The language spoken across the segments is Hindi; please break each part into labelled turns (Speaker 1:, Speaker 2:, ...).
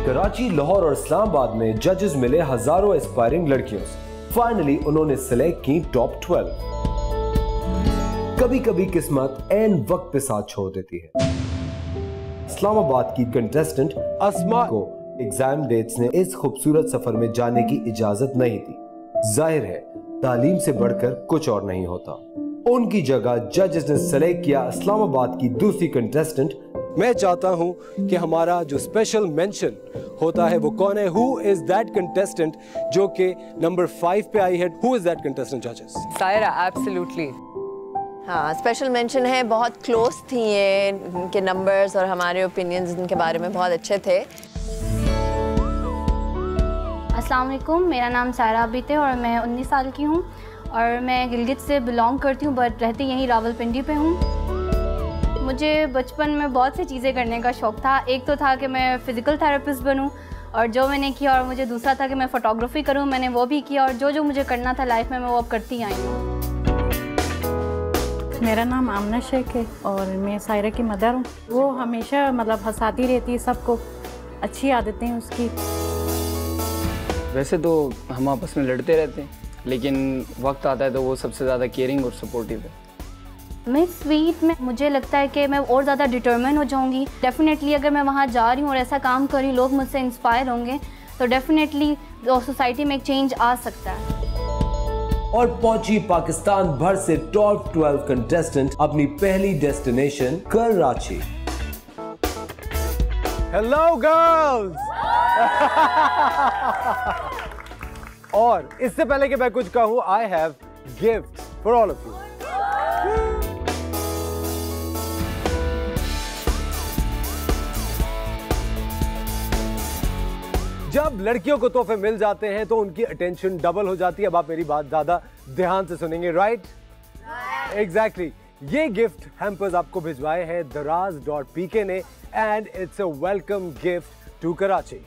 Speaker 1: कराची, लाहौर और इस्लामाबाद में जजेस मिले हजारों एस्पायरिंग लड़कियों से। फाइनली उन्होंने सिलेक्ट की टॉप 12। कभी कभी किस्मत ऐन वक्त पे साथ छोड़ देती है। इस्लामाबाद की कंटेस्टेंट अस्मा को एग्जाम डेट्स ने इस खूबसूरत सफर में जाने की इजाजत नहीं दी। जाहिर है तालीम से बढ़कर कुछ और नहीं होता। उनकी जगह जजेस ने सेलेक्ट किया इस्लामाबाद की दूसरी कंटेस्टेंट। मैं चाहता हूं कि हमारा जो स्पेशल मेंशन होता है वो कौन है, हु इज दैट कंटेस्टेंट जो कि नंबर 5 पे आई है। हु इज दैट कंटेस्टेंट जजेस?
Speaker 2: सायरा, एब्सोल्युटली।
Speaker 3: हाँ, स्पेशल मेंशन है। बहुत क्लोज थी ये, इनके नंबर्स और हमारे ओपिनियंस इनके बारे में बहुत अच्छे थे।
Speaker 4: अस्सलाम वालेकुम, मेरा नाम सायरा आबिद है और मैं 19 साल की हूँ और मैं गिलगित से बिलोंग करती हूँ, बट रहती यहीं रावलपिंडी पे हूँ। मुझे बचपन में बहुत सी चीज़ें करने का शौक़ था। एक तो था कि मैं फ़िज़िकल थेरेपिस्ट बनूँ, और जो मैंने किया, और मुझे दूसरा था कि मैं फ़ोटोग्राफ़ी करूँ, मैंने वो भी किया, और जो जो मुझे करना था लाइफ में मैं वो अब करती आई हूँ।
Speaker 5: मेरा नाम आमना शेख है और मैं सायरा की मदर हूँ। वो हमेशा मतलब हंसाती रहती है सबको, अच्छी आदतें हैं उसकी।
Speaker 6: वैसे तो हम आपस में लड़ते रहते हैं, लेकिन वक्त आता है तो वो सबसे ज़्यादा केयरिंग और सपोर्टिव है।
Speaker 4: मिस स्वीट में मुझे लगता है कि मैं और ज़्यादा डिटर्मिन हो जाऊंगी। डेफिनेटली अगर मैं वहाँ जा रही हूँ और ऐसा काम कर रही हूँ, लोग मुझसे इंस्पायर होंगे, तो डेफिनेटली सोसाइटी में एक चेंज आ सकता है।
Speaker 1: और पहुंची पाकिस्तान भर से टॉप 12 कंटेस्टेंट अपनी पहली डेस्टिनेशन कराची।
Speaker 7: Hello girls. और इससे पहले कि मैं कुछ कहूँ, I have gift for all of you. जब लड़कियों को तोहफे मिल जाते हैं तो उनकी अटेंशन डबल हो जाती है। अब आप मेरी बात ज्यादा ध्यान से सुनेंगे, राइट? एग्जैक्टली। ये गिफ्ट हैम्पर्स आपको भिजवाए हैं daraz.pk ने, and it's a welcome gift to Karachi.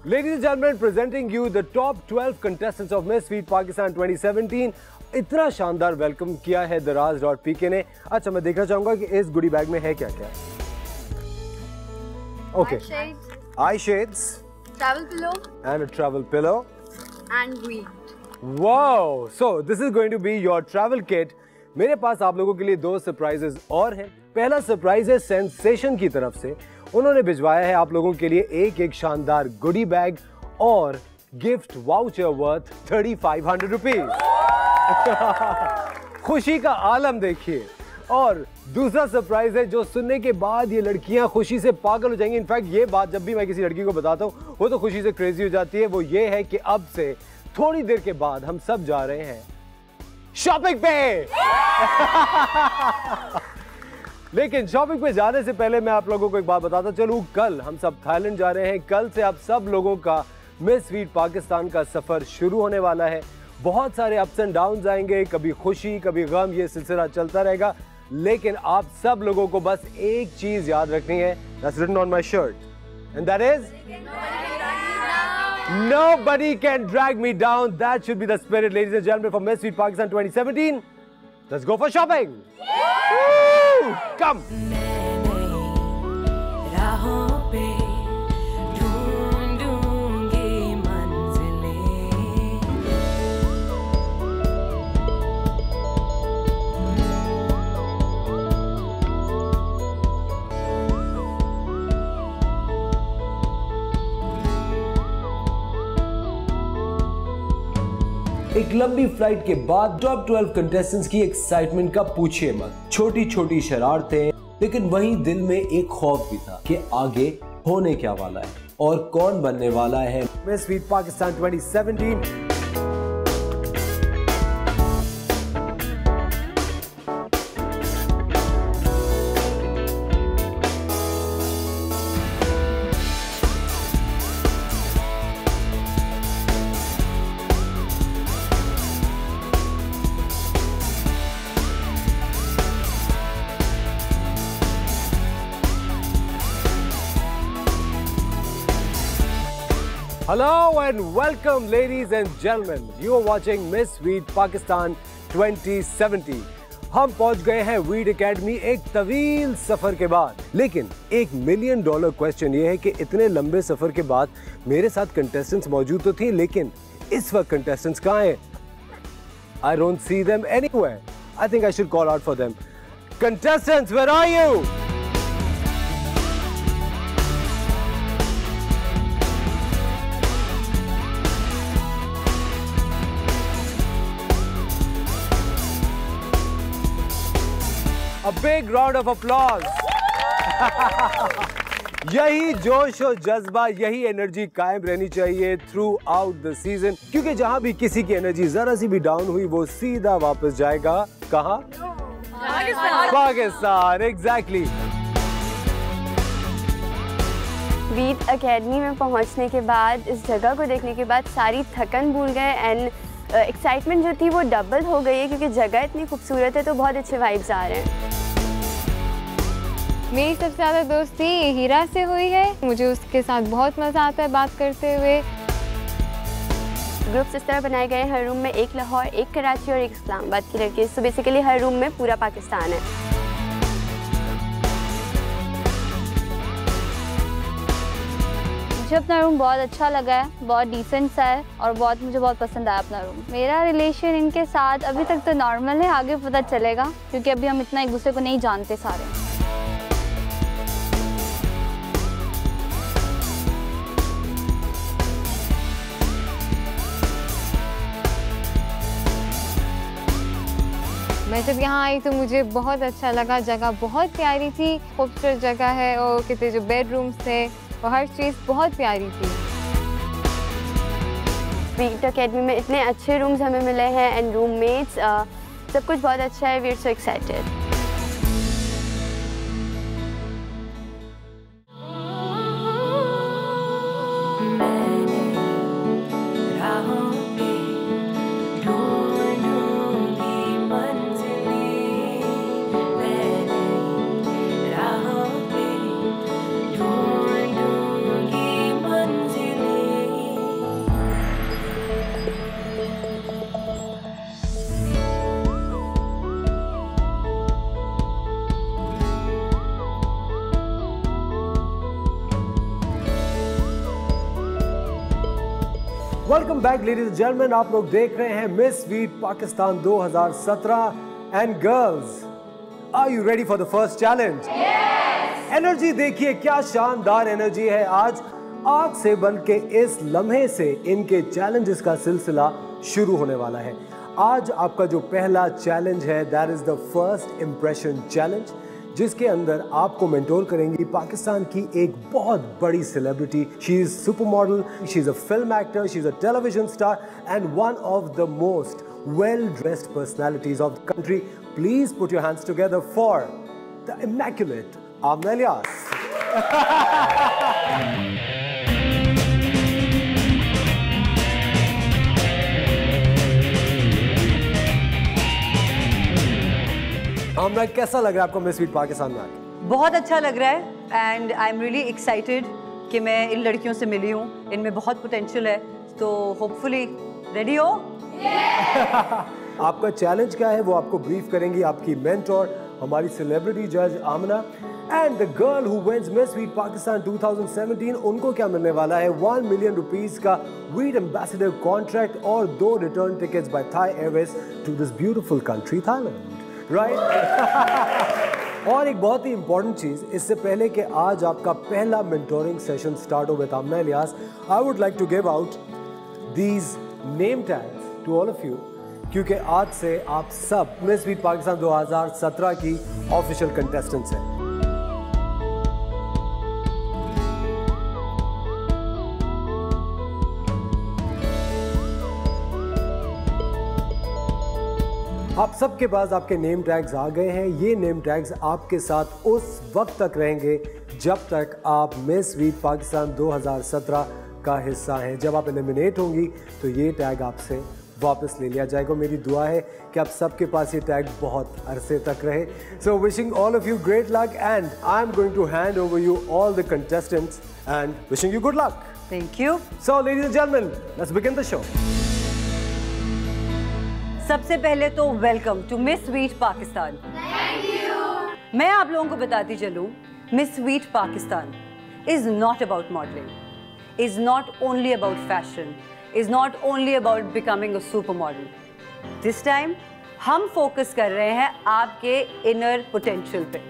Speaker 7: Ladies and gentlemen, presenting you the top 12 contestants of Miss Sweet Pakistan 2017. इतना शानदार वेलकम किया है daraz.pk ने। अच्छा, मैं देखना चाहूंगा कि इस गुडी बैग में है क्या क्या। Okay. Eye shades.
Speaker 4: Travel pillow.
Speaker 7: And a travel pillow.
Speaker 4: And weed.
Speaker 7: Wow! So this is going to be your travel kit. मेरे पास आप लोगों के लिए 2 सरप्राइजेस और हैं। पहला सरप्राइज है सेंसेशन की तरफ से। उन्होंने भिजवाया है आप लोगों के लिए एक शानदार गुडी बैग और गिफ्ट वाउचर वर्थ 3500 रुपीज। खुशी का आलम देखिए। और दूसरा सरप्राइज है जो सुनने के बाद ये लड़कियां खुशी से पागल हो जाएंगी। इनफैक्ट ये बात जब भी मैं किसी लड़की को बताता हूँ वो तो खुशी से क्रेजी हो जाती है। वो ये है कि अब से थोड़ी देर के बाद हम सब जा रहे हैं शॉपिंग पे। लेकिन शॉपिंग पे जाने से पहले मैं आप लोगों को एक बात बताता चलूं। कल हम सब थाईलैंड जा रहे हैं। कल से आप सब लोगों का मिस स्वीट पाकिस्तान का सफर शुरू होने वाला है। बहुत सारे अप्स एंड डाउन्स आएंगे, कभी खुशी कभी गम, ये सिलसिला चलता रहेगा। लेकिन आप सब लोगों को बस एक चीज याद रखनी है, that's written on my shirt, and that is nobody can drag me down. That should be the spirit, ladies and gentlemen, for Miss Sweet Pakistan 2017. Let's go for shopping. Woo! Come.
Speaker 1: एक लंबी फ्लाइट के बाद टॉप 12 कंटेस्टेंट्स की एक्साइटमेंट का पूछिए मत। छोटी छोटी शरारतें, लेकिन वहीं दिल में एक खौफ भी था कि आगे होने क्या वाला है और कौन बनने वाला है
Speaker 7: miss Sweet Pakistan 2017। Hello and welcome, ladies and gentlemen. You are watching Miss Sweet Pakistan 2017. हम पहुंच गए हैं वीड एकेडमी एक तवील सफर के बाद। लेकिन $1 मिलियन क्वेश्चन ये है कि इतने लंबे सफर के बाद मेरे साथ कंटेस्टेंट्स मौजूद तो थे, लेकिन इस वक्त कंटेस्टेंट्स कहाँ हैं? I don't see them anywhere. I think I should call out for them. Contestants, where are you? A big round of applause. यही जोश और जज्बा, यही एनर्जी कायम रहनी चाहिए थ्रू आउट द सीजन, क्योंकि जहां भी किसी की एनर्जी जरा सी भी डाउन हुई वो सीधा वापस जाएगा कहां? पाकिस्तान। एग्जैक्टली।
Speaker 2: वीड एकेडमी में पहुंचने के बाद, इस जगह को देखने के बाद सारी थकन भूल गए एंड एक्साइटमेंट जो थी वो डबल हो गई है, क्योंकि जगह इतनी खूबसूरत है तो बहुत अच्छे वाइब्स आ रहे हैं।
Speaker 8: मेरी सबसे ज़्यादा दोस्ती हीरा से हुई है, मुझे उसके साथ बहुत मज़ा आता है बात करते हुए।
Speaker 2: ग्रुप्स इस तरह बनाए गए हैं, हर रूम में एक लाहौर, एक कराची और एक इस्लामाबाद की लड़की। सो बेसिकली हर रूम में पूरा पाकिस्तान है।
Speaker 4: मुझे अपना रूम बहुत अच्छा लगा है, बहुत डिसेंट सा है और मुझे बहुत पसंद आया अपना रूम। मेरा रिलेशन इनके साथ अभी तक तो नॉर्मल है, आगे पता चलेगा, क्योंकि अभी हम इतना एक दूसरे को नहीं जानते सारे।
Speaker 8: मैं जब यहाँ आई तो मुझे बहुत अच्छा लगा, जगह बहुत प्यारी थी, खूबसूरत जगह है और कितने जो बेडरूम्स थे और हर चीज़ बहुत प्यारी थी।
Speaker 2: वीड एकेडमी में इतने अच्छे रूम्स हमें मिले हैं एंड रूममेट्स, सब कुछ बहुत अच्छा है। We are so excited.
Speaker 7: Welcome back ladies and gentleman, आप लोग देख रहे हैं Miss Veet Pakistan 2017 and girls, are you ready for the first challenge? Energy देखिए, क्या शानदार एनर्जी है। आज आग से बन के इस लम्हे से इनके चैलेंजेस का सिलसिला शुरू होने वाला है। आज आपका जो पहला चैलेंज है that is the first impression challenge, जिसके अंदर आपको मेंटोर करेंगी पाकिस्तान की एक बहुत बड़ी celebrity. She is super model, she is a film actor, she is a television star and one of the most well dressed personalities of the country. Please put your hands together for the immaculate Aamna Ilyas. Aamna, कैसा लग रहा है आपको मिस वीड पाकिस्तान में आके?
Speaker 9: बहुत अच्छा लग रहा है and I am really excited कि मैं इन लड़कियों से मिली हूँ। इनमें बहुत पोटेंशियल है, तो होपफुली रेडी हो?
Speaker 7: आपका चैलेंज क्या है वो आपको ब्रीफ करेंगी आपकी मेंटोर, हमारी सेलिब्रिटी जज Aamna. And the girl who wins Miss Veet Pakistan 2017, उनको क्या मिलने वाला है? 1 मिलियन रुपीस का वीड एम्बेसडर कॉन्ट्रैक्ट और 2 return tickets by Thai Airways to this beautiful country Thailand, right? और एक बहुत ही इंपॉर्टेंट चीज, इससे पहले कि आज आपका पहला मेंटोरिंग सेशन स्टार्ट हो with Amna Ilyas, I would like to give out these name tags to all of you, क्योंकि आज से आप सब मिस वीड पाकिस्तान 2017 की ऑफिशियल कंटेस्टेंट्स हैं। आप सबके पास आपके नेम टैग्स आ गए हैं। ये नेम टैग्स आपके साथ उस वक्त तक रहेंगे जब तक आप मिस वीड पाकिस्तान 2017 का हिस्सा हैं। जब आप एलिमिनेट होंगी तो ये टैग आपसे वापस ले लिया जाएगा। मेरी दुआ है कि आप सबके पास ये टैग बहुत अरसे तक रहे। So wishing all of you great luck and I am going to hand over you all the contestants and wishing you good luck.
Speaker 9: Thank you.
Speaker 7: So ladies and gentleman, let's begin the show.
Speaker 9: सबसे पहले तो welcome to Miss Sweet Pakistan. Thank you. मैं आप लोगों को बताती चलूं, Miss Sweet Pakistan is not about modelling, is not only about fashion, is not only about becoming a super model. This time हम फोकस कर रहे हैं आपके इनर पोटेंशियल पे,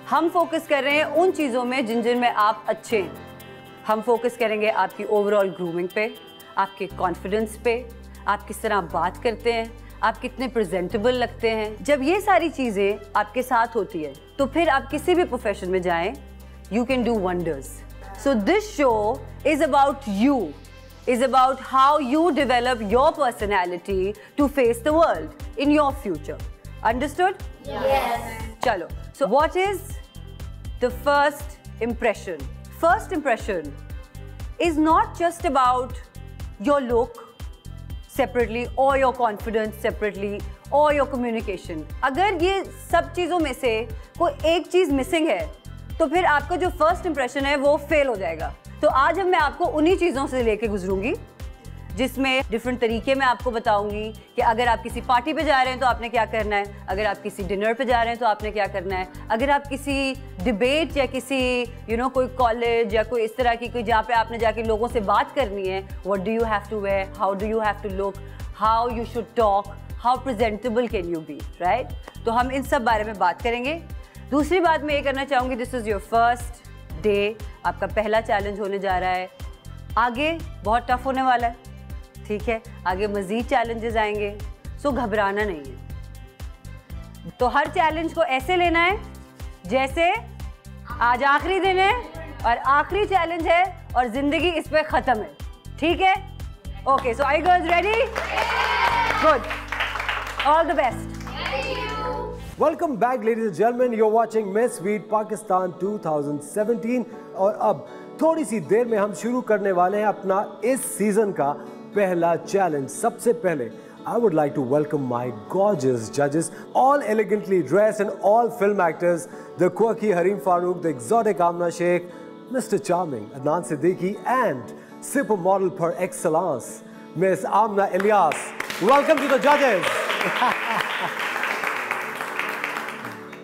Speaker 9: हम फोकस कर रहे हैं उन चीज़ों में जिन में आप अच्छे हैं। हम फोकस करेंगे आपकी ओवरऑल ग्रूमिंग पे, आपके कॉन्फिडेंस पे, आप किस तरह बात करते हैं, आप कितने प्रेजेंटेबल लगते हैं। जब ये सारी चीज़ें आपके साथ होती है तो फिर आप किसी भी प्रोफेशन में जाएं, you can do wonders. So this show is about you, is about how you develop your personality to face the world in your future. Understood? Yes. चलो, so what is the first impression? First impression is not just about your look separately or your confidence separately or your communication. अगर ये सब चीज़ों में से कोई एक चीज़ मिसिंग है तो फिर आपका जो फर्स्ट इंप्रेशन है वो फेल हो जाएगा। तो आज अब मैं आपको उन्हीं चीज़ों से लेके गुजरूंगी जिसमें डिफरेंट तरीके मैं आपको बताऊंगी कि अगर आप किसी पार्टी पे जा रहे हैं तो आपने क्या करना है, अगर आप किसी डिनर पे जा रहे हैं तो आपने क्या करना है, अगर आप किसी डिबेट या किसी कोई कॉलेज या कोई इस तरह की कोई जहाँ पे आपने जाके लोगों से बात करनी है, what do you have to wear, how do you have to look, how you should talk, how presentable can you be, right? तो हम इन सब बारे में बात करेंगे। दूसरी बात मैं ये करना चाहूँगी, this is your first day, आपका पहला चैलेंज होने जा रहा है। आगे बहुत टफ होने वाला है, ठीक है? आगे मज़ीद चैलेंजेस आएंगे, सो घबराना नहीं है। तो हर चैलेंज को ऐसे लेना है जैसे आज आखिरी दिन है और आखिरी चैलेंज है और ज़िंदगी इस पे ख़त्म है, ठीक है? Okay, so are you girls ready? Good, all the best.
Speaker 7: Welcome back ladies and gentleman, you are watching Miss Sweet Pakistan 2017 और अब थोड़ी सी देर में हम शुरू करने वाले हैं अपना इस सीजन का पहला चैलेंज। सबसे पहले I would like to welcome my gorgeous judges, all elegantly dressed and all film actors, the quirky Harim Farooq, the exotic Amna Sheikh, Mr. Charming Adnan Siddiqui and supermodel par excellence, Miss Amna Ilyas. Welcome to the judges.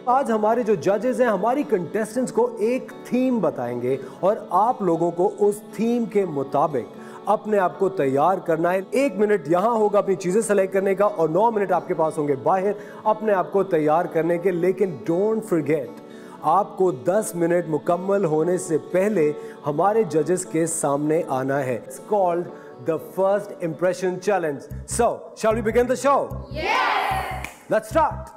Speaker 7: आज हमारे जो जजेस हैं हमारी कंटेस्टेंट्स को एक थीम बताएंगे और आप लोगों को उस थीम के मुताबिक अपने आप को तैयार करना है। 1 मिनट यहाँ होगा अपनी चीजें सेलेक्ट करने का और 9 मिनट आपके पास होंगे बाहर अपने आप को तैयार करने के। लेकिन डोंट फॉरगेट, आपको 10 मिनट मुकम्मल होने से पहले हमारे जजेस के सामने आना है। It's called the first impression challenge. So shall we begin the show? Yes, let's start.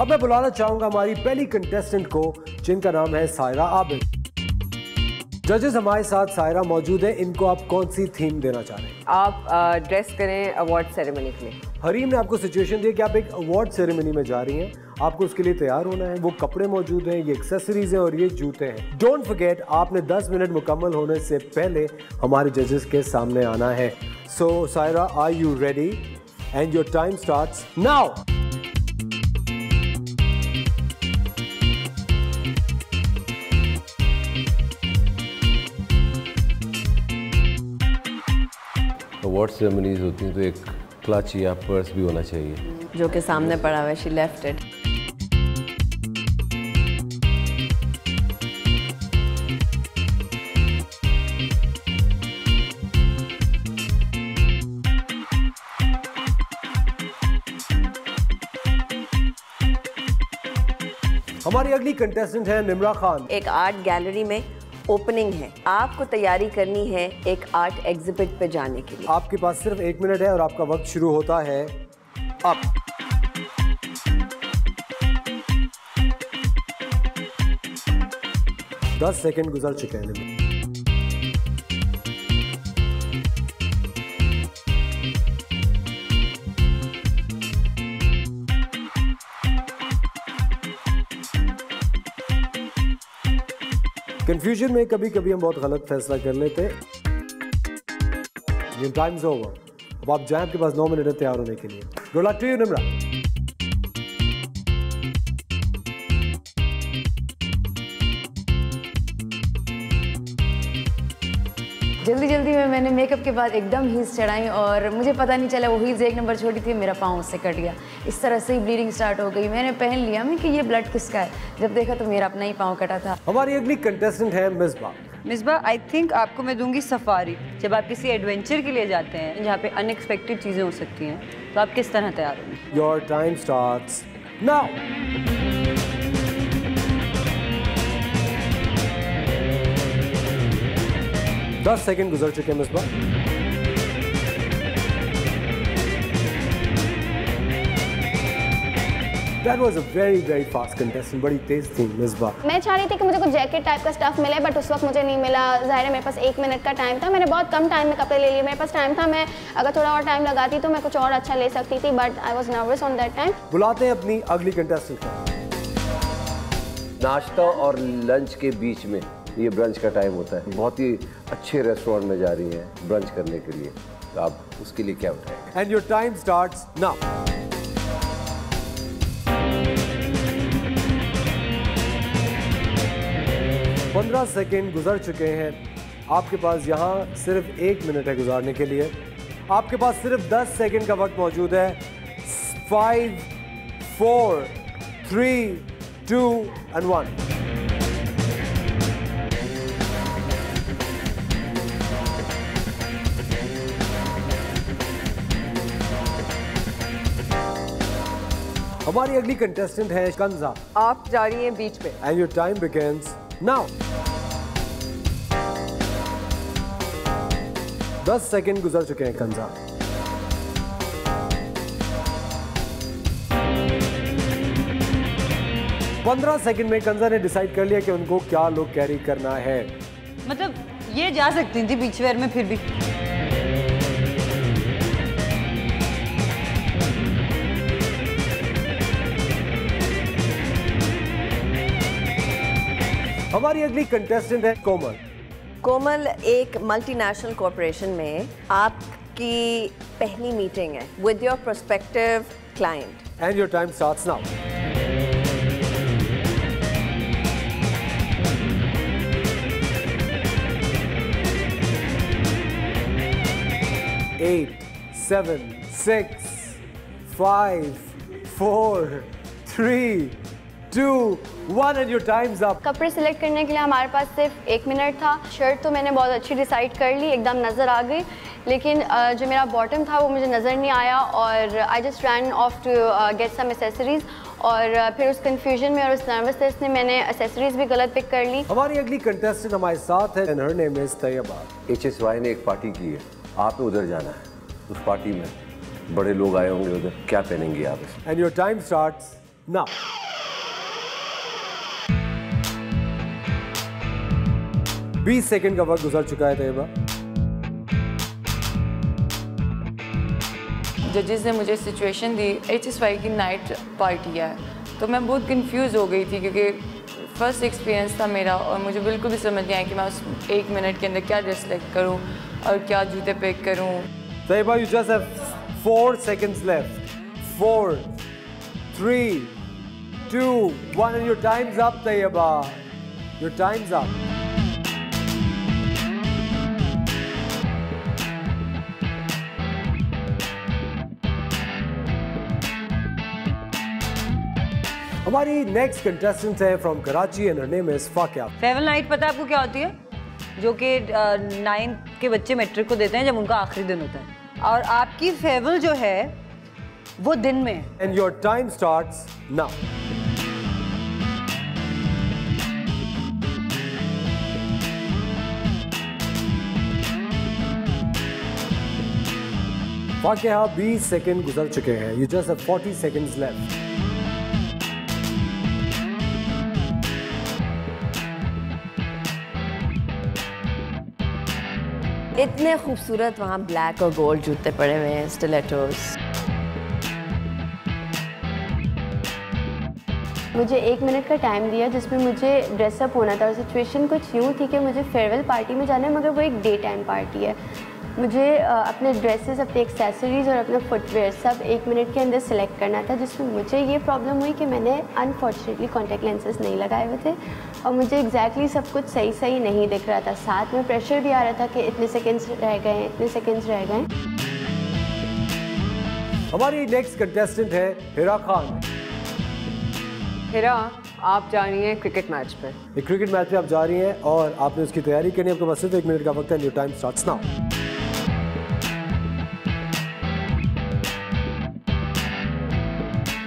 Speaker 7: अब मैं बुलाना चाहूंगा हमारी पहली कंटेस्टेंट को जिनका नाम है सायरा आबिद। जजेस हमारे साथ सायरा मौजूद है, इनको आप कौन सी थीम देना चाह रहे हैं?
Speaker 3: आप ड्रेस करें अवार्ड सेरेमनी के लिए।
Speaker 7: हरीम ने आपको सिचुएशन दी कि आप एक अवार्ड सेरेमनी में जा रही हैं, आपको उसके लिए तैयार होना है। वो कपड़े मौजूद हैं, ये एक्सेसरीज हैं और ये जूते हैं। डोंट फॉरगेट, आपने 10 मिनट मुकम्मल होने से पहले हमारे जजेस के सामने आना है। So Saira, are you ready? And your time starts now.
Speaker 10: Award ceremonies होती हैं तो एक क्लच या पर्स भी होना चाहिए,
Speaker 3: जो कि सामने पड़ा हुआ है। She left it.
Speaker 7: हमारी अगली कंटेस्टेंट है निम्रा खान।
Speaker 3: एक आर्ट गैलरी में ओपनिंग है, आपको तैयारी करनी है एक आर्ट एग्जिबिट पे जाने के लिए।
Speaker 7: आपके पास सिर्फ 1 मिनट है और आपका वक्त शुरू होता है अब। दस सेकंड गुजर चुके हैं। कंफ्यूजन में कभी कभी हम बहुत गलत फैसला कर लेते हैं। टाइम इज ओवर, अब आप जाएं, आपके पास 9 मिनट है तैयार होने के लिए। Good luck to you Nimra.
Speaker 3: जल्दी जल्दी में मैंने मेकअप के बाद एकदम हील्स चढ़ाई और मुझे पता नहीं चला वो हील्स 1 नंबर छोटी थी, मेरा पाँव उससे कट गया। इस तरह से ही ब्लीडिंग स्टार्ट हो गई। मैंने पहन लिया मैं कि ये ब्लड किसका है, जब देखा तो मेरा अपना ही पाँव कटा था।
Speaker 7: हमारी अगली कंटेस्टेंट है मिसबा।
Speaker 9: मिसबा, आई थिंक आपको मैं दूंगी सफारी। जब आप किसी एडवेंचर के लिए जाते हैं जहाँ पे अनएक्सपेक्टेड चीज़ें हो सकती हैं, तो आप किस तरह तैयार होंगे?
Speaker 7: Your time starts now. 10 second गुजर चुके हैं Misbah. That was a very fast contestant, बड़ी तेज थी मिसबा।
Speaker 2: मैं चाह रही थी कि मुझे कुछ जैकेट टाइप का स्टफ मिले, बट उस वक्त मुझे नहीं मिला। ज़ाहिर है मेरे पास 1 मिनट का टाइम था, मैंने बहुत कम टाइम में कपड़े ले लिए। मेरे पास टाइम था, मैं अगर थोड़ा और टाइम लगाती तो मैं कुछ और अच्छा ले सकती थी, but I was nervous on that time.
Speaker 7: बुलाते हैं अपनी अगली कंटेस्टेंट को।
Speaker 10: नाश्ता और लंच के बीच में ये ब्रंच का टाइम होता है। बहुत ही अच्छे रेस्टोरेंट में जा रही हैं ब्रंच करने के लिए, तो आप उसके लिए क्या उठाएंगे?
Speaker 7: And your time starts now. 15 second गुजर चुके हैं। आपके पास यहाँ सिर्फ 1 मिनट है गुजारने के लिए। आपके पास सिर्फ 10 सेकेंड का वक्त मौजूद है। 5, 4, 3, 2 and 1। हमारी अगली कंटेस्टेंट है कंजा।
Speaker 3: आप जा रही हैं बीच पे।
Speaker 7: And your time begins now. 10 second गुजर चुके हैं कंजा। पंद्रह सेकेंड में कंजा ने डिसाइड कर लिया कि उनको क्या लुक कैरी करना है।
Speaker 9: मतलब ये जा सकती थी बीच वेयर में, फिर भी
Speaker 7: हमारी अगली कंटेस्टेंट है कोमल।
Speaker 3: कोमल, एक मल्टीनेशनल कॉर्पोरेशन में आपकी पहली मीटिंग है with your prospective client.
Speaker 7: And your time starts now. 8, 7, 6, 5, 4, 3, 2, 1 and your time's up।
Speaker 2: कपड़े सिलेक्ट करने के लिए हमारे पास सिर्फ 1 मिनट था। शर्ट तो मैंने बहुत अच्छी डिसाइड कर ली, एकदम नज़र आ गई, लेकिन जो मेरा बॉटम था वो मुझे नज़र नहीं आया और I just ran off to get some accessories. और फिर उस कंफ्यूजन में और उस नर्वसनेस में मैंने एसेसरीज भी गलत पिक कर ली।
Speaker 7: हमारी अगली कंटेस्टेंट हमारे साथ है and her name is Taiba.
Speaker 10: HSY ने एक पार्टी की है, आपने उधर जाना है। उस पार्टी में बड़े लोग आए होंगे उधर, क्या पहनेंगी आप?
Speaker 7: And your time starts now. बीस सेकेंड का वक्त गुजर चुका है तैयबा।
Speaker 11: जजेस ने मुझे सिचुएशन दी, HSY की नाइट पार्टी है, तो मैं बहुत कंफ्यूज हो गई थी क्योंकि फर्स्ट एक्सपीरियंस था मेरा और मुझे बिल्कुल भी समझ नहीं आया कि मैं उस 1 मिनट के अंदर क्या ड्रेस सेलेक्ट करूं और क्या जूते पिक करूं।
Speaker 7: Tayyaba, you just have 4 seconds left. 4, 3, 2, 1 and your time's up Tayyaba. Your time's up. हमारी नेक्स्ट कंटेस्टेंट है from Karachi and her name is Fakiha.
Speaker 9: Farewell night पता है आपको क्या होती है? जो कि 9th के बच्चे मैट्रिक को देते हैं जब उनका आखिरी दिन होता है, और आपकी फेवल जो है वो दिन में।
Speaker 7: And your time starts now. Fakiha, 20 second गुजर चुके हैं। You just have 40 seconds left.
Speaker 3: इतने खूबसूरत वहाँ ब्लैक और गोल्ड जूते पड़े हुए हैं, स्टिलेटोस।
Speaker 2: मुझे 1 मिनट का टाइम दिया जिसमें मुझे ड्रेसअप होना था और सिचुएशन कुछ यूँ थी कि मुझे फेयरवेल पार्टी में जाना है, मगर वो एक डे टाइम पार्टी है। मुझे अपने ड्रेसेस, अपने एक्सेसरीज़ और अपना फुटवेयर सब 1 मिनट के अंदर सेलेक्ट करना था, जिसमें मुझे ये प्रॉब्लम हुई कि मैंने अनफॉर्चुनेटली कॉन्टैक्ट लेंसेज नहीं लगाए हुए थे और मुझे एग्जैक्टली सब कुछ सही नहीं दिख रहा था। साथ में प्रेशर भी आ रहा था कि इतने सेकेंड्स रह गए, इतने सेकेंड्स रह गए।
Speaker 7: हमारी नेक्स्ट कंटेस्टेंट है हिरा खान।
Speaker 12: हिरा, आप जा रही हैं क्रिकेट मैच पे।
Speaker 7: एक क्रिकेट मैच पे आप जा रही हैं और आपने उसकी तैयारी करनी है। आपके पास सिर्फ 1 मिनट का वक्त है। New time starts now.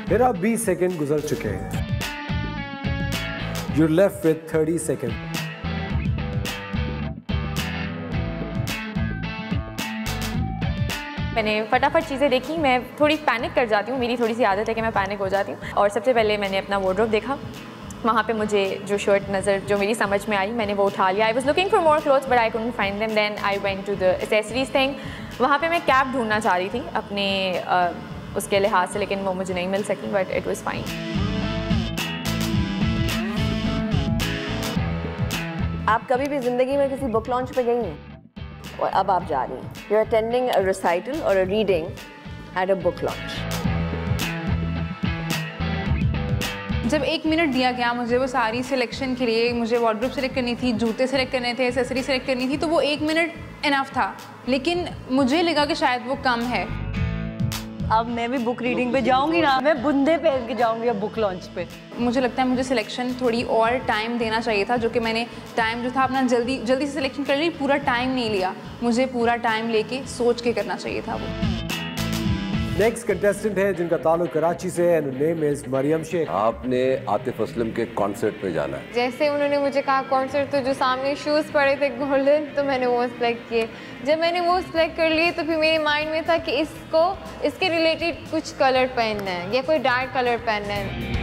Speaker 7: Hira 20 second गुजर चुके हैं। You're left with 30 seconds.
Speaker 11: मैंने फटाफट चीज़ें देखी। मैं थोड़ी पैनिक कर जाती हूँ, मेरी थोड़ी सी आदत है कि मैं पैनिक हो जाती हूँ। और सबसे पहले मैंने अपना वार्डरोब देखा, वहाँ पे मुझे जो शर्ट जो मेरी समझ में आई मैंने वो उठा लिया। I was looking for more clothes but I couldn't find them. Then I went to the accessories thing. वहाँ पे मैं कैप ढूंढना चाह रही थी अपने उसके लिहाज से, लेकिन वो मुझे नहीं मिल सकी, बट इट वॉज़ फाइन।
Speaker 13: आप कभी भी ज़िंदगी में किसी बुक लॉन्च पे गई हैं और अब आप जा रही हैं। You are attending a recital और a reading at a book launch.
Speaker 14: जब 1 मिनट दिया गया मुझे वो सारी सिलेक्शन के लिए, मुझे वार्डरोब सेलेक्ट करनी थी, जूते सेलेक्ट करने थे, एक्सेसरी सेलेक्ट करनी थी, तो वो 1 मिनट इनफ था। लेकिन मुझे लगा कि शायद वो कम है।
Speaker 9: अब मैं भी बुक रीडिंग पे जाऊंगी ना, मैं बुंदे पहन के जाऊंगी अब बुक लॉन्च पे।
Speaker 14: मुझे लगता है मुझे सिलेक्शन थोड़ी और टाइम देना चाहिए था, जो कि मैंने टाइम जो था अपना जल्दी से सिलेक्शन कर ली। पूरा टाइम नहीं लिया, मुझे पूरा टाइम लेके सोच के करना चाहिए था वो।
Speaker 7: नेक्स्ट कंटेस्टेंट है जिनका ताल्लुक कराची से है, नेम इज मरियम शेख।
Speaker 10: आपने आतिफ असलम के कॉन्सर्ट पे जाना है।
Speaker 8: जैसे उन्होंने मुझे कहा कॉन्सर्ट, तो जो सामने शूज़ पड़े थे गोल्डन, तो मैंने वो सेलेक्ट किए। जब मैंने वो सेलेक्ट कर लिए तो फिर मेरे माइंड में था कि इसके रिलेटेड कुछ कलर पहनना है या कोई डार्क कलर पहनना है।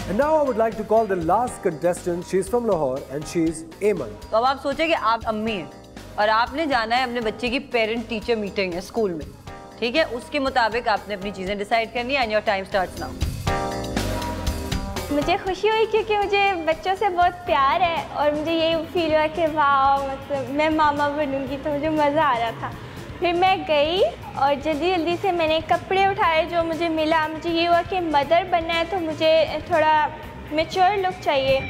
Speaker 7: And now I would like to call the last contestant. She's from Lahore and she's Ayman.
Speaker 9: तो अब आप सोचें कि आप अम्मी हैं और आपने जाना है अपने बच्चे की पेरेंट टीचर मीटिंग है स्कूल में, ठीक है? उसके मुताबिक आपने अपनी चीज़ें डिसाइड करनी है। And your time starts now.
Speaker 15: मुझे खुशी हुई क्योंकि मुझे बच्चों से बहुत प्यार है और मुझे यही फील हुआ कि वाह, मतलब मैं मामा बनूंगी, तो मुझे मज़ा आ रहा था। फिर मैं गई और जल्दी से मैंने कपड़े उठाए जो मुझे मिला। मुझे ये हुआ कि मदर बनना है तो मुझे थोड़ा मैच्योर लुक चाहिए।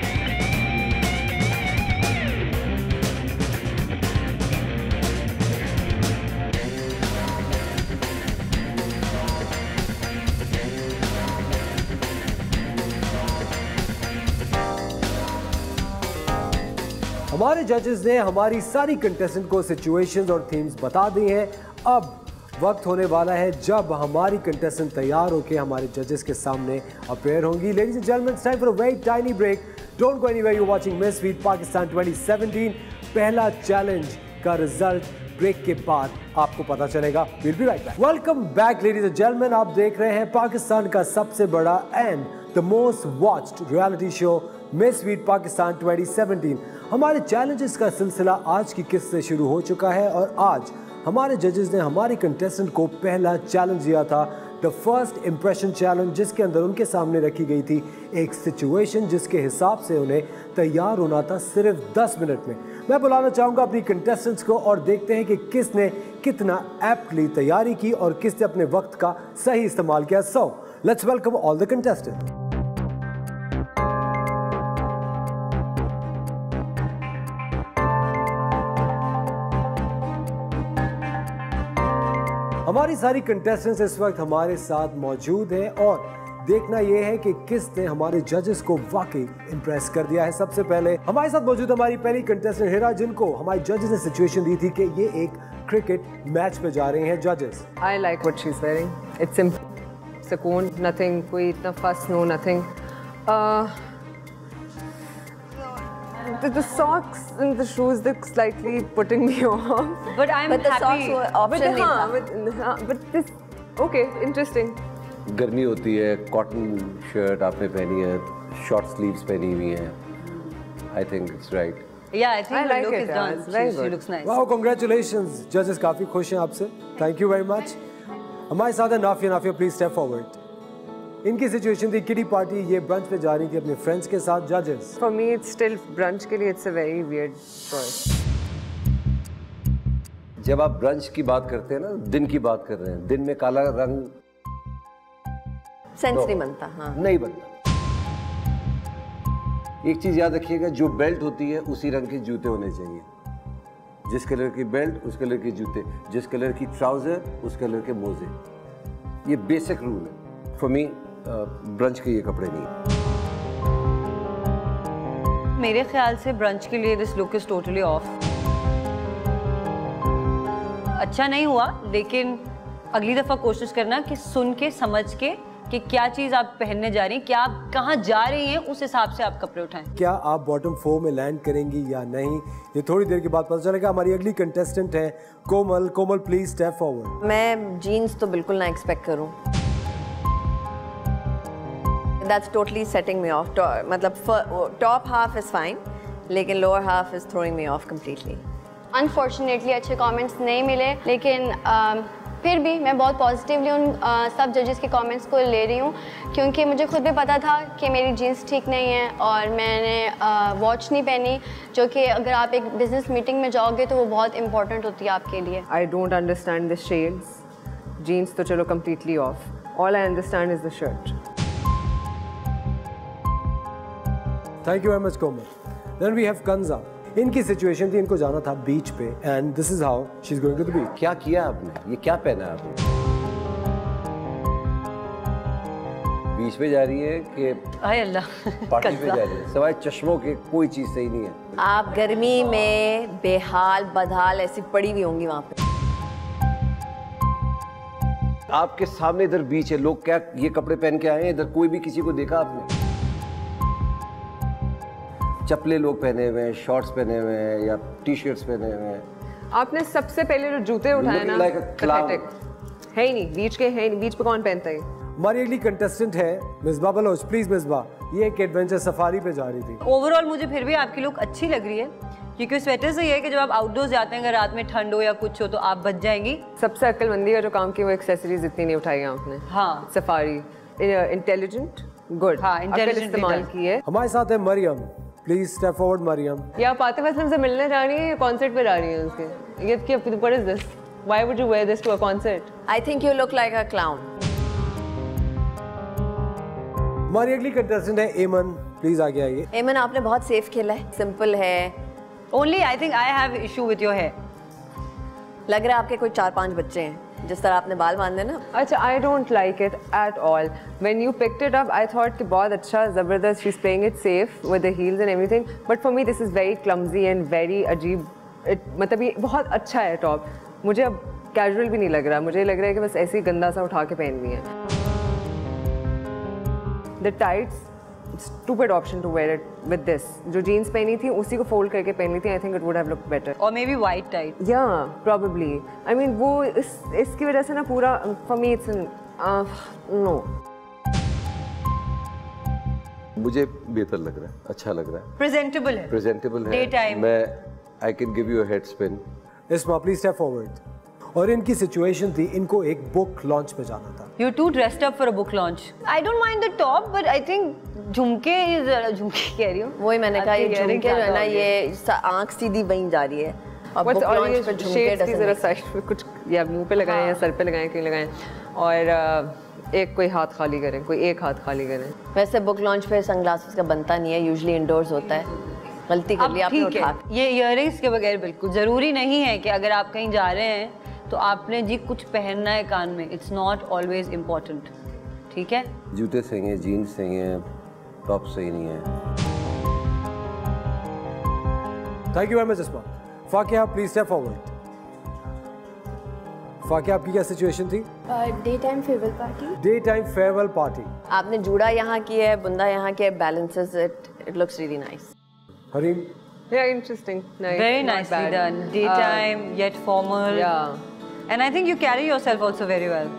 Speaker 7: हमारे जजेस ने हमारी सारी कंटेस्टेंट को सिचुएशंस और थीम्स बता दी हैं। अब वक्त होने वाला है जब हमारी कंटेस्टेंट तैयार होकर हमारे जजेस के सामने अपेयर होंगी। Ladies and gentleman, it's time for a very tiny break. Don't go anywhere, you watching Miss Sweet Pakistan 2017। पहला चैलेंज का रिजल्ट ब्रेक के बाद आपको पता चलेगा। Will be right back. Welcome back ladies and gentleman. आप देख रहे हैं पाकिस्तान का सबसे बड़ा and the most watched reality show miss Sweet Pakistan 2017। हमारे चैलेंजेस का सिलसिला आज की किस्त से शुरू हो चुका है और आज हमारे जजेस ने हमारी कंटेस्टेंट को पहला चैलेंज दिया था, द फर्स्ट इम्प्रेशन चैलेंज, जिसके अंदर उनके सामने रखी गई थी एक सिचुएशन जिसके हिसाब से उन्हें तैयार होना था सिर्फ 10 मिनट में। मैं बुलाना चाहूँगा अपनी कंटेस्टेंट्स को और देखते हैं कि किसने कितना एप्टली तैयारी की और किसने अपने वक्त का सही इस्तेमाल किया। So let's welcome all the contestants. हमारी सारी कंटेस्टेंट्स इस वक्त हमारे साथ मौजूद हैं और देखना यह है कि किसने हमारे जजेस को वाकई इंप्रेस कर दिया है। सबसे पहले हमारे साथ मौजूद हमारी पहली कंटेस्टेंट हिरा, जिनको हमारे जजेस ने सिचुएशन दी थी कि ये एक क्रिकेट मैच पे जा रहे हैं। जजेस,
Speaker 12: I like what she is wearing. It's simple, सुकून, नथिंग, कोई इतना fuss, no nothing. The socks and the shoes, they're slightly putting me off.
Speaker 9: But I'm
Speaker 12: the
Speaker 9: happy.
Speaker 12: socks were option नहीं था. But this, okay, interesting.
Speaker 10: गर्मी होती है, कॉटन शर्ट आपने पहनी है, शॉर्ट स्लीव्स पहनी हुई हैं, I think it's right.
Speaker 9: Yeah, I think
Speaker 12: I
Speaker 9: the
Speaker 12: like
Speaker 9: look
Speaker 12: it,
Speaker 9: is
Speaker 12: yeah,
Speaker 9: done.
Speaker 12: it's very
Speaker 9: She
Speaker 12: good.
Speaker 9: looks nice.
Speaker 7: Wow, congratulations जजेस, काफी खुश हैं आपसे, थैंक यू वेरी मच। हमारे साथ है Nafia. Nafia please step forward. इनकी सिचुएशन थी किटी पार्टी, ये ब्रंच पे जा रही थी अपने फ्रेंड्स के साथ। जजेस,
Speaker 12: For me, it's still brunch के लिए it's a very weird choice.
Speaker 10: जब आप ब्रंच की बात करते हैं ना, दिन की बात कर रहे हैं, दिन में काला रंग
Speaker 13: सेंस नहीं बनता। हाँ,
Speaker 10: नहीं बनता। एक चीज याद रखिएगा, जो बेल्ट होती है उसी रंग के जूते होने चाहिए। जिस कलर की बेल्ट उस कलर के जूते, जिस कलर की ट्राउजर उस कलर के मोजे। ये बेसिक रूल है। फॉर मी ब्रंच के ये कपड़े नहीं।
Speaker 9: मेरे ख्याल से ब्रंच के लिए this look is totally off. अच्छा नहीं हुआ, लेकिन अगली दफा कोशिश करना कि सुन के समझ के कि क्या चीज आप पहनने जा रही हैं, क्या आप कहाँ जा रही हैं, उस हिसाब से आप कपड़े उठाएं।
Speaker 7: क्या आप बॉटम 4 में लैंड करेंगी या नहीं, ये थोड़ी देर के बाद पता चलेगा। हमारी अगली कंटेस्टेंट है कोमल। कोमल प्लीज स्टेप फॉरवर्ड।
Speaker 13: मैं जीन्स तो बिल्कुल ना एक्सपेक्ट करूं। That's totally setting me off. मतलब टॉप हाफ इज फाइन, लेकिन lower half is throwing me of completely.
Speaker 2: Unfortunately अच्छे कमेंट्स नहीं मिले, लेकिन फिर भी मैं बहुत पॉजिटिवली उन सब जजेस के कमेंट्स को ले रही हूँ, क्योंकि मुझे खुद भी पता था कि मेरी जीन्स ठीक नहीं है और मैंने वॉच नहीं पहनी, जो कि अगर आप एक बिजनेस मीटिंग में जाओगे तो वो बहुत इंपॉर्टेंट होती है आपके लिए।
Speaker 12: I don't understand the shades. Jeans तो चलो completely off. All I understand is the shirt.
Speaker 7: Thank you very much Komal. Then we have Kanza. इनकी सिचुएशन थी, इनको जाना था बीच पे and this is how she is going to the beach.
Speaker 10: क्या किया आपने? ये क्या पहना आपने? बीच पे जा रही है कि
Speaker 9: हाय अल्लाह
Speaker 10: पार्टी पे जा रही है? सवाए चश्मों के कोई चीज सही नहीं है।
Speaker 13: आप गर्मी में बेहाल बदहाल ऐसी पड़ी हुई होंगी वहाँ पे।
Speaker 10: आपके सामने इधर बीच है, लोग क्या ये कपड़े पहन के आए हैं? इधर कोई भी किसी को देखा आपने? चप्पले लोग पहने हुए हैं, शॉर्ट्स पहने हुए हैं या टी शर्ट्स पहने हुए हैं।
Speaker 12: आपने सबसे पहले जो जूते उठाए ना, pathetic. है ही नहीं, बीच के है ही नहीं, बीच पे कौन पहनता है?
Speaker 7: हमारी अगली कंटेस्टेंट है मिसबा बलोच। प्लीज मिसबा, ये एक एडवेंचर सफारी पे जा रही थी।
Speaker 9: ओवरऑल मुझे फिर भी आपकी लुक अच्छी लग रही है, क्योंकि स्वेटर से ये है कि जब आप आउटडोर जाते हैं, अगर रात में ठंड हो या कुछ हो तो आप बच जाएंगी।
Speaker 12: सबसे अक्लमंदी का जो काम किया वो एक्सेसरीज इतनी नहीं उठाई आपने।
Speaker 9: हाँ,
Speaker 12: सफारी इंटेलिजेंट, गुड।
Speaker 9: हाँ, इंटेलिजेंट
Speaker 12: इस्तेमाल की है।
Speaker 7: हमारे साथ है Mariam. Please step forward Mariam.
Speaker 12: या आप आतिफ असलम से मिलने जा रही है या कॉन्सर्ट पे जा रही है उसके? ये क्या, what is this? Why would you wear this to a concert?
Speaker 13: I think you look like a clown.
Speaker 7: हमारी अगली कंटेस्टेंट है एमन। प्लीज आगे आइए।
Speaker 13: एमन, आपने बहुत सेफ खेला है, सिंपल है।
Speaker 9: Only I think I have issue with your hair.
Speaker 13: लग रहा है आपके कोई 4-5 बच्चे हैं, जिस तरह आपने बाल बांधे ना।
Speaker 12: अच्छा, I don't like it at all. When you picked it up I thought कि बहुत अच्छा, ज़बरदस्त, she is playing it safe with the heels and everything, but for me this is very clumsy and very अजीब। मतलब ये बहुत अच्छा है टॉप, मुझे अब कैजुअल भी नहीं लग रहा, मुझे लग रहा है कि बस ऐसे ही गंदा सा उठा के पहन लिया है। The tights, stupid option to wear it with this. जो जीन्स पहनी थी उसी को फोल्ड करके पहनी थी, I think it would have looked better.
Speaker 9: Or maybe white tight.
Speaker 12: Yeah, probably. I mean वो इसकी वजह से ना पूरा, for me it's no.
Speaker 10: मुझे बेहतर लग रहा है, अच्छा लग रहा है।
Speaker 9: Presentable है।
Speaker 10: Presentable है।
Speaker 9: Daytime।
Speaker 10: मैं I can give you a head spin.
Speaker 7: इसमा please step forward. और इनकी सिचुएशन थी, इनको एक बुक लॉन्च पे जाना था।
Speaker 9: You're too dressed up for a book launch. I don't mind the top, but I think झुमके झुमके कह रही हूँ।
Speaker 13: वही मैंने कहा, ये झुमके जो है ना, ये आँख सीधी वहीं जा रही है। और बुक लॉन्च पे झुमके
Speaker 12: जरा साइड पे कुछ या मुंह पे लगाएं या सर पे लगाएं, कहीं लगाएं, और एक कोई हाथ खाली करें, कोई एक हाथ खाली करें।
Speaker 13: वैसे बुक लॉन्च पे सनग्लासेस का बनता नहीं है, यूजुअली इंडोर्स होता है। गलती कर लिया आपने उठा।
Speaker 9: ये इयररिंग्स के बगैर बिल्कुल ज़रूरी नहीं है कि अगर आप कहीं जा रहे हैं तो आपने जी कुछ पहनना है कान में। इट्स नॉट ऑलवेज इम्पोर्टेंट, ठीक है?
Speaker 10: जूते सही हैं, जीन्स सही हैं, टॉप सही नहीं है।
Speaker 7: Thank you very much Isma. Fakiha please step forward. Fakiha, आपकी क्या सिचुएशन थी?
Speaker 2: Day time farewell party.
Speaker 7: Day time farewell party.
Speaker 13: आपने जूड़ा यहाँ की है, बुंदा यहाँ की है, balances it, it looks really nice.
Speaker 7: Hareem?
Speaker 12: Yeah, interesting. Nice.
Speaker 9: Very nicely done. Daytime, yet formal.
Speaker 12: Yeah.
Speaker 9: And I think you carry yourself also very well.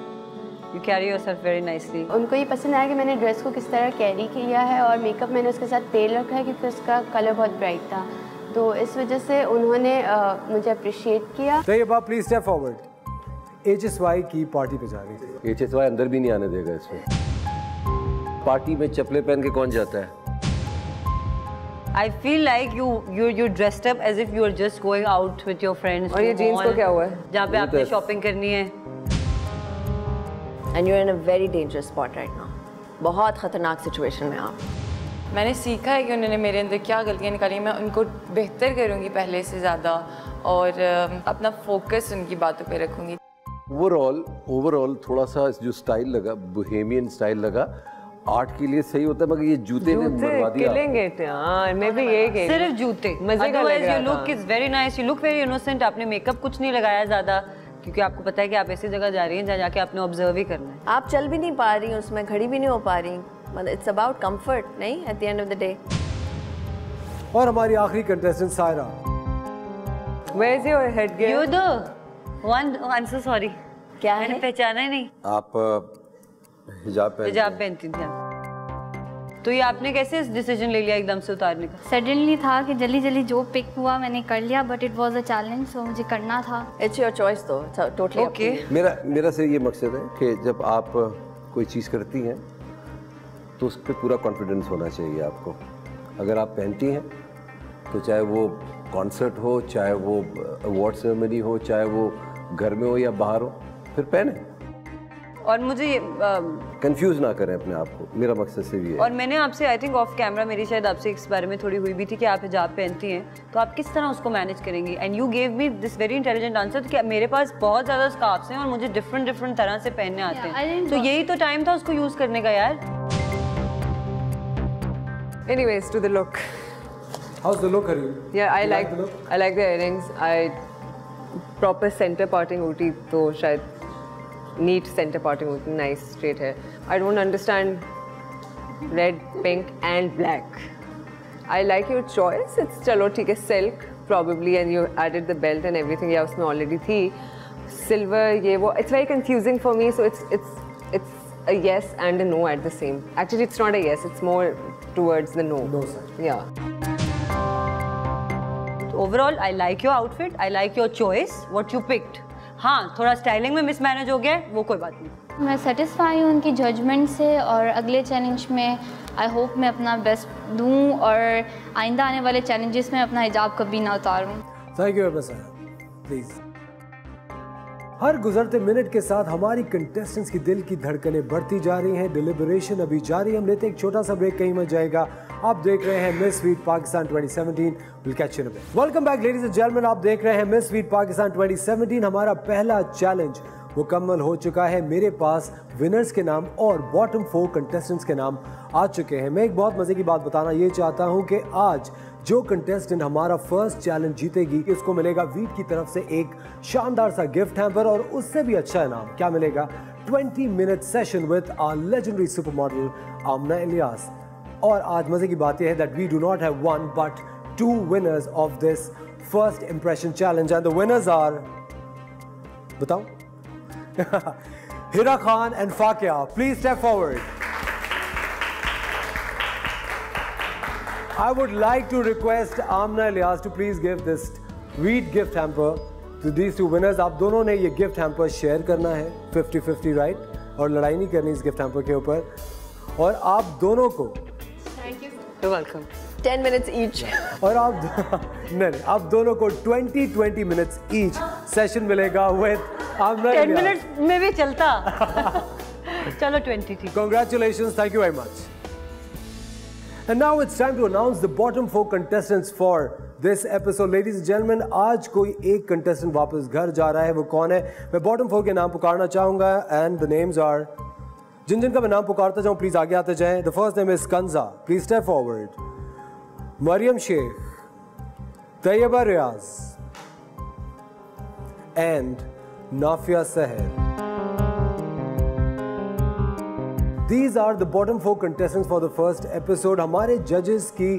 Speaker 9: You carry yourself very nicely.
Speaker 2: उनको ये पसंद आया कि मैंने ड्रेस को किस तरह कैरी किया है और मेकअप मैंने उसके साथ तेल रखा है क्योंकि उसका कलर बहुत ब्राइट था, तो इस वजह से उन्होंने मुझे अप्रिशिएट किया।
Speaker 7: तो ये बात प्लीज स्टेप फॉरवर्ड। HSY की पार्टी पे जा रही थी।
Speaker 10: HSY अंदर भी नहीं आने देगा इसमें। पार्टी में चप्पलें पहन के कौन जाता है?
Speaker 9: I feel like you dressed up as if you are just going out with your friends.
Speaker 12: और ये जीन्स को क्या हुआ है?
Speaker 9: जहाँ पे आपने शॉपिंग करनी है।
Speaker 13: And you're in a very dangerous spot right now. बहुत खतरनाक सिचुएशन में आप।
Speaker 11: मैंने सीखा है कि उन्होंने मेरे अंदर क्या गलतियाँ निकाली, मैं उनको बेहतर करूँगी पहले से ज़्यादा और अपना फोकस उनकी बातों पे रखूँगी।
Speaker 10: ओवरऑल थोड़ा सा जो स्टाइल लगा, बोहेमियन स्टाइल लगा, आर्ट के लिए सही होता है, मगर ये जूते ने बर्बाद दिया।
Speaker 12: मैं भी ये कह
Speaker 9: सिर्फ जूते। Otherwise your look is very nice. You look very innocent. आपने मेकअप कुछ नहीं लगाया ज़्यादा क्योंकि आपको पता है कि आप ऐसी जगह जा रही हैं जहाँ जाके आपने ऑब्जर्व ही करना है।
Speaker 13: आप चल भी नहीं पा रही, उसमें खड़ी भी नहीं हो पा रही, मतलब इट्स अबाउट कंफर्ट, नहीं, at the end of the day.
Speaker 7: और हमारी आखिरी contestant Saira.
Speaker 12: Where is your headgear?
Speaker 9: You do. I'm so sorry.
Speaker 13: क्या है?
Speaker 9: मैंने पहचाना ही नहीं।
Speaker 10: आप हिजाब
Speaker 9: पहनती थी। तो ये आपने कैसे डिसीजन ले लिया एकदम से उतारने का?
Speaker 4: सडनली था कि जल्दी जल्दी जो पिक हुआ मैंने कर लिया, but it was a challenge, so मुझे करना था।
Speaker 13: इट्स योर चॉइस तो टोटली
Speaker 9: ओके।
Speaker 10: मेरा से ये मकसद है कि जब आप कोई चीज़ करती हैं तो उस पर पूरा कॉन्फिडेंस होना चाहिए आपको। अगर आप पहनती हैं तो चाहे वो कॉन्सर्ट हो, चाहे वो अवार्ड सेरेमनी हो, चाहे वो घर में हो या बाहर हो, फिर पहने
Speaker 9: और मुझे ये
Speaker 10: कंफ्यूज ना करें अपने आप को, मेरा मकसद से भी है।
Speaker 9: और मैंने आपसे आई थिंक ऑफ कैमरा मेरी शायद आपसे इस बारे में थोड़ी हुई भी थी कि आप हिजाब पहनती हैं तो आप किस तरह उसको मैनेज करेंगी, and you gave me this very intelligent answer कि मेरे पास बहुत ज़्यादा स्कार्फ्स हैं और मुझे डिफरेंट तरह से पहनने आते हैं, तो यही तो टाइम था उसको यूज़ करने का यार।
Speaker 12: Anyways, to the look.
Speaker 7: How's the look, Harim?
Speaker 12: Yeah, I like the earrings. Proper center parting होती तो शायद neat center parting होती, nice straight hair. I don't understand red, pink and black. I like your choice. It's चलो ठीक है, silk probably, and you added the belt and everything. या उसमें already थी silver, ये वो. It's very confusing for me, so it's a yes and a no at the same. Actually, it's not a yes. It's more towards the no.
Speaker 7: No side.
Speaker 12: Yeah.
Speaker 9: Overall, I like your outfit. I like your choice. What you picked. हाँ, थोड़ा स्टाइलिंग में मिसमैनेज हो गया, वो कोई बात नहीं।
Speaker 4: मैं सेटिस्फाई हूँ उनकी जजमेंट से और अगले चैलेंज में आई होप मैं अपना बेस्ट दूँ और आइंदा आने वाले चैलेंजेस में अपना हिजाब कभी ना उतारूँ।
Speaker 7: Thank you please. हर गुजरते मिनट के साथ हमारी कंटेस्टेंट्स की दिल की धड़कनें बढ़ती जा रही हैं। डिलिबरेशन अभी जारी, हम लेते हैं एक छोटा सा ब्रेक, कहीं मत जाएगा। आप देख रहे हैं miss Sweet Pakistan 2017। Will catch you in a bit. Welcome back ladies and gentleman, आप देख रहे हैं मिस स्वीट पाकिस्तान 2017। हमारा पहला चैलेंज मुकम्मल हो चुका है। मेरे पास विनर्स के नाम और बॉटम 4 कंटेस्टेंट्स के नाम आ चुके हैं। मैं एक बहुत मजे की बात बताना ये चाहता हूं कि आज जो कंटेस्टेंट हमारा फर्स्ट चैलेंज जीतेगी उसको मिलेगा वीट की तरफ से एक शानदार सा गिफ्ट हैम्पर, और उससे भी अच्छा इनाम क्या मिलेगा, 20 minute session with our legendary super model Aamna Ilyas. और आज मजे की बात यह है that we do not have one but 2 winners of this first impression challenge, and the winners are, बताओ, Hira Khan and Fakiha. Please step forward. I would like to request Amna Ilyas to please give this Veet gift hamper to these 2 winners. आप दोनों ने ये gift hamper share करना है 50-50, right? और लड़ाई नहीं करनी इस gift hamper के ऊपर। और आप दोनों को
Speaker 12: Thank you. You're welcome.
Speaker 13: 10 minutes each.
Speaker 7: और आप नहीं, आप दोनों को 20 minutes each session मिलेगा with Amna Ilyas।
Speaker 9: 10 minutes में भी चलता। चलो 20 थी।
Speaker 7: Congratulations, thank you very much. And now it's time to announce the bottom 4 contestants for this episode. Ladies and gentlemen, आज कोई एक contestant वापस घर जा रहा है, वो कौन है? मैं bottom 4 के नाम पुकारना चाहूँगा and the names are, जिन-जिनका मैं नाम पुकारता जाऊँ प्लीज आगे आते जाएं। The first name is Kanza, please step forward. Mariam Sheikh, Tayyiba Riaz and Nafia Seher. These are the bottom 4 contestants for the first episode. हमारे जजेस की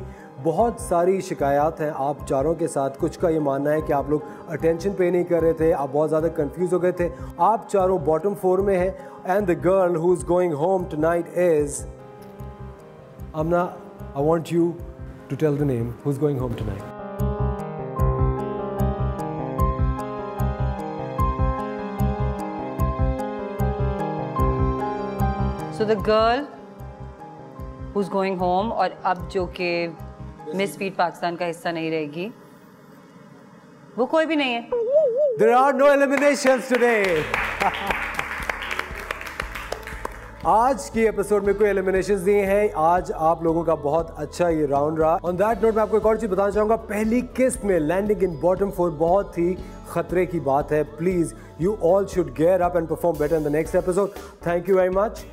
Speaker 7: बहुत सारी शिकायत हैं आप चारों के साथ। कुछ का ये मानना है कि आप लोग अटेंशन पे नहीं कर रहे थे, आप बहुत ज़्यादा कंफ्यूज हो गए थे। आप चारों बॉटम 4 में हैं and the girl who is going home tonight is Amna, I want you to tell the name who's going home tonight.
Speaker 9: So the girl who's going home और अब जो कि मिस फीट पाकिस्तान का हिस्सा नहीं रहेगी, वो कोई भी नहीं है।
Speaker 7: There are no eliminations today. आज की एपिसोड में कोई एलिमिनेशंस नहीं है। आज आप लोगों का बहुत अच्छा ये राउंड रहा। ऑन दैट नोट मैं आपको एक और चीज बताना चाहूंगा, पहली किस्त में लैंडिंग इन बॉटम 4 बहुत ही खतरे की बात है। Please you all should gear up and perform better in the next episode. Thank you very much.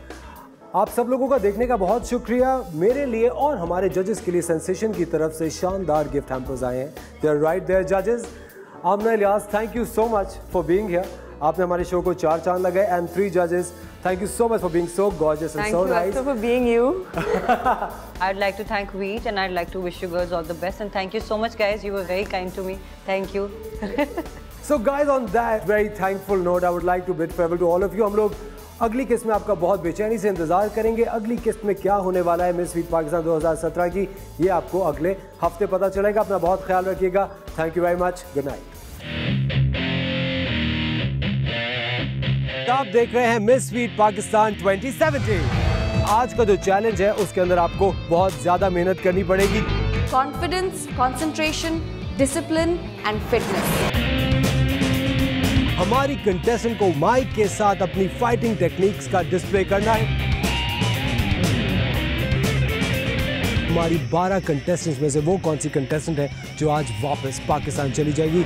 Speaker 7: आप सब लोगों का देखने का बहुत शुक्रिया। मेरे लिए और हमारे जजेस के लिए सेंसेशन की तरफ से शानदार गिफ्ट हैम्पर्स आए हैं। दे आर राइट देयर जजेस। Aamna Ilyas, thank you so much for being here. आपने हमारे शो को 4 चांद लगाए। एंड 3 जजेस, thank you so much for being so gorgeous and so nice.
Speaker 9: Thank you for being you. I'd like to thank Veet and I'd like to wish you girls all the best and thank you so much guys. You were very kind to me. Thank you.
Speaker 7: So guys, on that very thankful note, I would like to bid farewell to all of you. हम लोग अगली किस्त में आपका बहुत बेचैनी से इंतजार करेंगे। अगली किस्त में क्या होने वाला है मिस फीट पाकिस्तान 2017 की, ये आपको अगले हफ्ते पता चलेगा। अपना बहुत ख्याल रखिएगा। Thank you very much. Good night. आप देख रहे हैं मिस फीट पाकिस्तान 2017। आज का जो चैलेंज है उसके अंदर आपको बहुत ज्यादा मेहनत करनी पड़ेगी।
Speaker 16: Confidence, concentration, discipline and fitness.
Speaker 7: हमारी कंटेस्टेंट को माइक के साथ अपनी फाइटिंग टेक्निक्स का डिस्प्ले करना है। हमारी 12 कंटेस्टेंट्स में से वो कौन सी कंटेस्टेंट है जो आज वापस पाकिस्तान चली जाएगी,